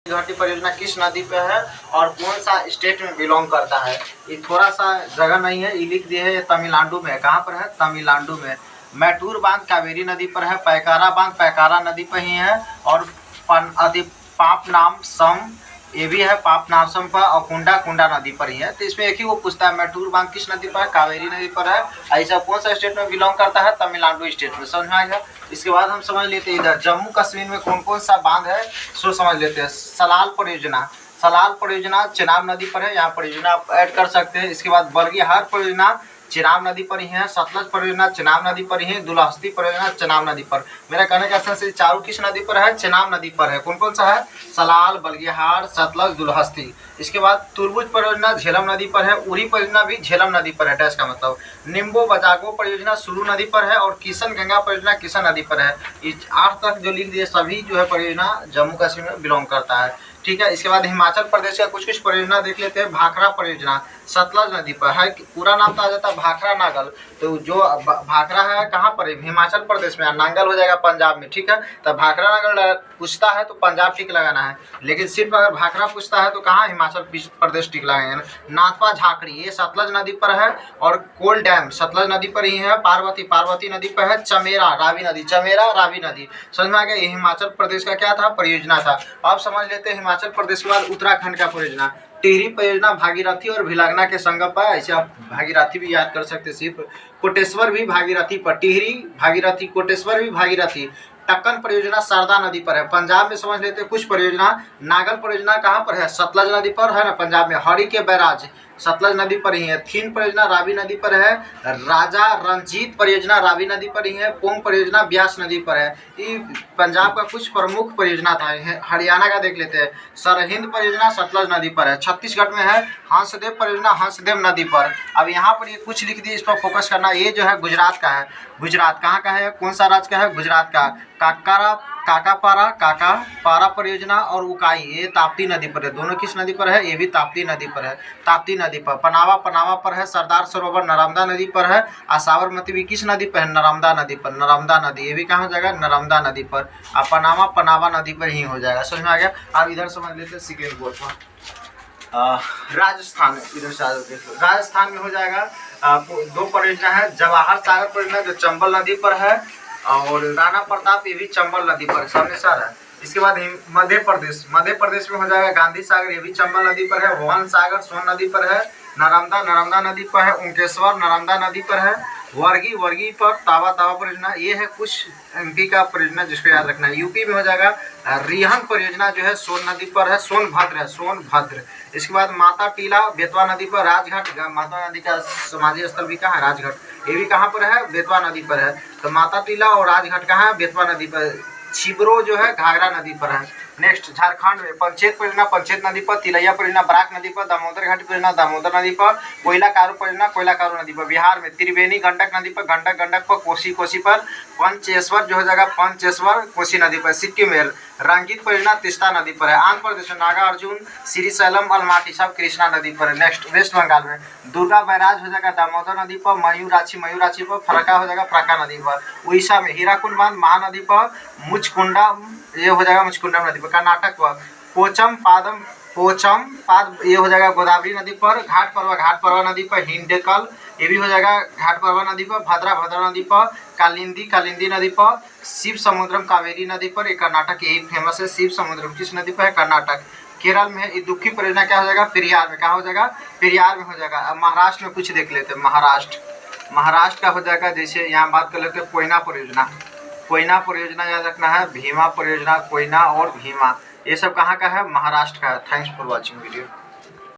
घाटी परियोजना किस नदी पे है और कौन सा स्टेट में बिलोंग करता है। ये थोड़ा सा जगह नहीं है, ये लिख दिए है, ये तमिलनाडु में है। कहाँ पर है? तमिलनाडु में। मैटूर बांध कावेरी नदी पर है। पैकारा बांध पैकारा नदी पर ही है। और पापनासम ये भी है, पापनासम पर। और कुंडा कुंडा नदी पर ही है। तो इसमें एक ही वो पूछता है, मैटूर बांध किस नदी पर है? कावेरी नदी पर है। ऐसा कौन सा स्टेट में बिलोंग करता है? तमिलनाडु स्टेट में। समझ में आ गया। इसके बाद हम समझ लेते हैं इधर जम्मू कश्मीर में कौन कौन सा बांध है, सो समझ लेते हैं। सलाल परियोजना, सलाल परियोजना चेनाब नदी पर है, यहाँ परियोजना आप ऐड कर सकते हैं। इसके बाद बरगीहार परियोजना चेनाब नदी पर ही है। सतलज परियोजना चेनाब नदी पर ही है। दुलहस्ती परियोजना चेनाब नदी पर। मेरा कहने का सेंस चारों किस नदी पर है? चेनाब नदी पर है। कौन कौन सा है? सलाल, बरगीहार, सतलज, दुलहस्ती। इसके बाद तुरबुज परियोजना झेलम नदी पर है। उरी परियोजना भी झेलम नदी पर है। डैश का मतलब। निम्बो बजागो परियोजना सुलू नदी पर है। और किशन गंगा परियोजना किशन नदी पर है। इस 8 तक जो लिख दिए सभी जो है परियोजना जम्मू कश्मीर में बिलोंग करता है। ठीक है। इसके बाद हिमाचल प्रदेश का कुछ कुछ परियोजना देख लेते हैं। भाखड़ा परियोजना सतलज नदी पर है। पूरा नाम तो आ जाता है भाखड़ा नागल। तो जो भाखड़ा है कहाँ पर है? हिमाचल प्रदेश में। नांगल हो जाएगा पंजाब में। ठीक है। तो भाखड़ा नागल पूछता है तो पंजाब टिक लगाना है, लेकिन सिर्फ अगर भाखड़ा पूछता है तो कहाँ? हिमाचल प्रदेश टिक लगाएंगे। नाथपा झाकड़ी ये सतलज नदी पर है। और कोल डैम सतलज नदी पर ही है। पार्वती पार्वती नदी पर है। चमेरा रावी नदी, चमेरा रावी नदी। समझ में आ गया। ये हिमाचल प्रदेश का क्या था? परियोजना था। अब समझ लेते हैं हिमाचल प्रदेश के बाद उत्तराखंड का परियोजना। टिहरी परियोजना भागीरथी और भिलागना के संगम पर। ऐसे आप भागीरथी भी याद कर सकते हैं। सिर्फ कोटेश्वर भी भागीरथी पर। टिहरी भागीरथी, कोटेश्वर भी भागीरथी। टक्कन परियोजना शारदा नदी पर है। पंजाब में समझ लेते हैं कुछ परियोजना। नागल परियोजना कहाँ पर है? सतलज नदी पर है ना पंजाब में। हरी के बैराज सतलज नदी पर ही है। थीन परियोजना रावी नदी पर है। राजा रंजीत परियोजना रावी नदी पर ही है। पोंग परियोजना ब्यास नदी पर है। ये पंजाब का कुछ प्रमुख परियोजना था। हरियाणा का देख लेते हैं। सरहिंद परियोजना सतलज नदी पर है। छत्तीसगढ़ में है हंसदेव परियोजना हंसदेव नदी पर। अब यहाँ पर ये कुछ लिख दिए, इस पर फोकस करना। ये जो है गुजरात का है। गुजरात कहाँ का है? कौन सा राज्य का है? गुजरात का। काकापारा परियोजना और उकाई ये ताप्ती नदी पर है। दोनों किस नदी पर है? ये भी ताप्ती नदी पर है। ताप्ती नदी पर। पनावा पर है। सरदार सरोवर नर्मदा नदी पर है। और साबरमती भी किस नदी पर है? नर्मदा नदी पर। नर्मदा नदी ये भी कहाँ हो जाएगा? नर्मदा नदी पर। और पनावा नदी पर ही हो जाएगा। समझ में आ गया। अब इधर समझ लेते हैं सेकेंड बोर्ड पर। राजस्थान, इधर से देखो राजस्थान में हो जाएगा। 2 परियोजना है। जवाहर सागर परियोजना जो चंबल नदी पर है। और राणा प्रताप ये भी चंबल नदी पर सामने सर है। इसके बाद मध्य प्रदेश में हो जाएगा गांधी सागर ये भी चंबल नदी पर है। वन सागर सोन नदी पर है। नर्मदा नदी पर है। ओंकेश्वर नर्मदा नदी पर है। वर्गी पर तावा परियोजना। ये है कुछ एमपी का परियोजना जिसको याद रखना है। यूपी में हो जाएगा रिहन परियोजना जो है सोन नदी पर है। सोनभद्र। इसके बाद माता टीला बेतवा नदी पर। राजघाट माता नदी का समाधि स्थल भी कहाँ है? राजघाट ये भी कहाँ पर है? बेतवा नदी पर है। तो माता टीला और राजघाट कहाँ है? बेतवा नदी पर। छिबरो जो है घाघरा नदी पर है। नेक्स्ट झारखंड में पंचेत परियोजना पंचेत नदी पर। तिलैया परियोजना बराक नदी पर। दामोदर घाटी परियोजना दामोदर नदी पर। कोयला कारू परियोजना कोयला कारू नदी पर। बिहार में त्रिवेणी गंडक नदी पर। गंडक पर। कोसी पर। पंचेश्वर जो हो जाएगा पंचेश्वर कोसी नदी पर। सिक्किम में रंगीत परियोजना तिस्ता नदी पर है। आंध्र प्रदेश में नागार्जुन श्रीशैलम अलमाटी सब कृष्णा नदी पर है। नेक्स्ट वेस्ट बंगाल में दुर्गा बैराज हो जाएगा दामोदर नदी पर। मयूराक्षी पर। फरक्का हो जाएगा फरक्का नदी पर। उड़ीसा में हीराकुंड बांध महानदी पर। मुचकुंडा ये हो जाएगा मुचकुंडम नदी पर। कर्नाटक पर पोचम पाद ये हो जाएगा गोदावरी नदी पर। घाट परवा नदी पर। हिंडकल ये भी हो जाएगा घाट परवा नदी पर। भद्रा नदी पर। कालिंदी नदी पर। शिव समुद्रम कावेरी नदी पर। ये कर्नाटक यही फेमस है। शिव समुद्रम किस नदी पर है? कर्नाटक। केरल में इदुक्की परियोजना क्या हो जाएगा? पेरियार में। कहाँ हो जाएगा? पेरियार में हो जाएगा। अब महाराष्ट्र में कुछ देख लेते हैं। महाराष्ट्र का हो जाएगा, जैसे यहाँ बात कर लेते हैं कोयना परियोजना याद रखना है। भीमा परियोजना कोयना और भीमा ये सब कहाँ का है? महाराष्ट्र का है। Thanks for watching video.